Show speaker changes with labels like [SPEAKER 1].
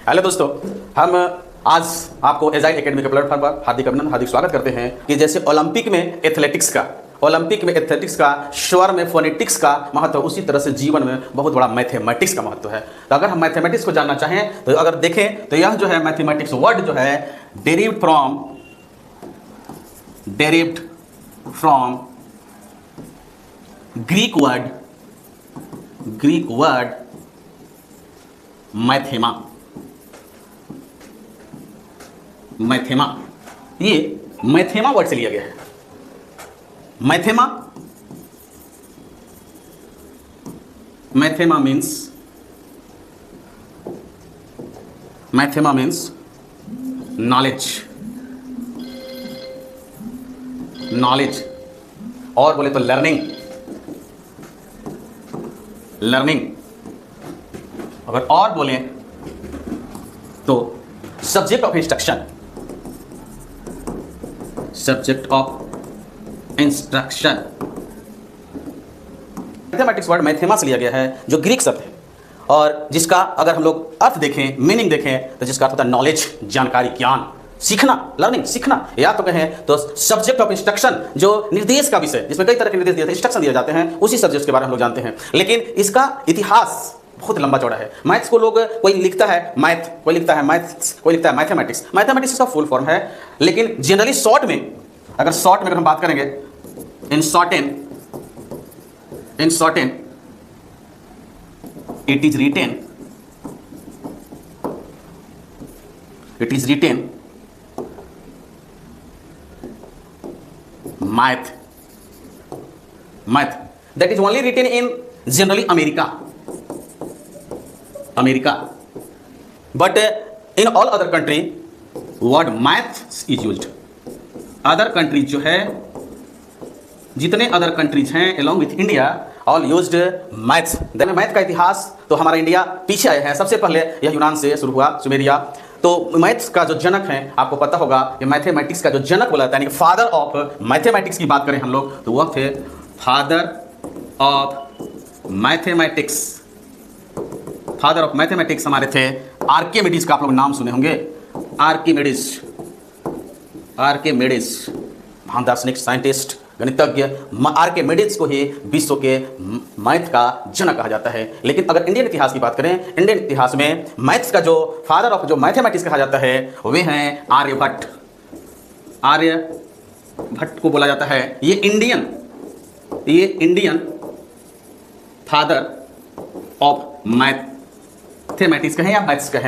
[SPEAKER 1] Hello दोस्तों, हम आज आपको एजाइल एकेडमी के प्लेटफॉर्म पर हार्दिक अभिनंदन, हार्दिक स्वागत करते हैं कि जैसे ओलंपिक में एथलेटिक्स का स्वर में फोनेटिक्स का महत्व, उसी तरह से जीवन में बहुत बड़ा मैथमेटिक्स का महत्व है। तो अगर हम मैथमेटिक्स को जानना चाहें तो अगर देखें तो यह जो है मैथमेटिक्स वर्ड जो है डेरिव्ड फ्रॉम ग्रीक वर्ड मैथेमा। ये मैथेमा वर्ड से लिया गया है। मैथेमा मीन्स नॉलेज और बोले तो लर्निंग। अगर और बोले तो subject of instruction. Mathematics word मैथेमा से लिया गया है, जो ग्रीक शब्द है और जिसका अगर हम लोग अर्थ देखें, मीनिंग देखें तो जिसका अर्थ होता है नॉलेज, जानकारी, ज्ञान, सीखना, लर्निंग, सीखना। या तो कहें तो सब्जेक्ट ऑफ इंस्ट्रक्शन, जो निर्देश का विषय, जिसमें कई तरह के निर्देश दिए थे, इंस्ट्रक्शन दिए जाते हैं, उसी सब्जेक्ट के बारे में हम लोग जानते हैं। लेकिन इसका इतिहास बहुत लंबा चौड़ा है। मैथ्स को लोग कोई लिखता है मैथ, कोई लिखता है मैथमेटिक्स। मैथमेटिक्स का फुल फॉर्म है, लेकिन जनरली शॉर्ट में अगर हम बात करेंगे in shorten it is written math that is only written in generally America, but in all other country word math is used. Other countries जो है, जितने अदर कंट्रीज हैं along with India all used maths. Math का इतिहास तो हमारा India पीछे आए हैं। सबसे पहले यह यूनान से शुरू हुआ, सुमेरिया। तो मैथ्स का जो जनक है, आपको पता होगा कि मैथमेटिक्स का जो जनक बोला जाता है, यानी फादर ऑफ मैथमेटिक्स की बात करें हम लोग तो वह थे फादर ऑफ मैथमेटिक्स हमारे थे आर्किमिडीज का आप लोग नाम सुने होंगे। आर्किमिडीज महान दार्शनिक, साइंटिस्ट, गणितज्ञ। आर्किमिडीज को ही विश्व के मैथ का जनक कहा जाता है। लेकिन अगर इंडियन इतिहास की बात करें, इंडियन इतिहास में मैथ्स का जो फादर ऑफ जो मैथमेटिक्स कहा जाता है वे हैं आर्यभट्ट को बोला जाता है। ये इंडियन फादर ऑफ मैथमेटिक्स कहें या मैथ्स कहें।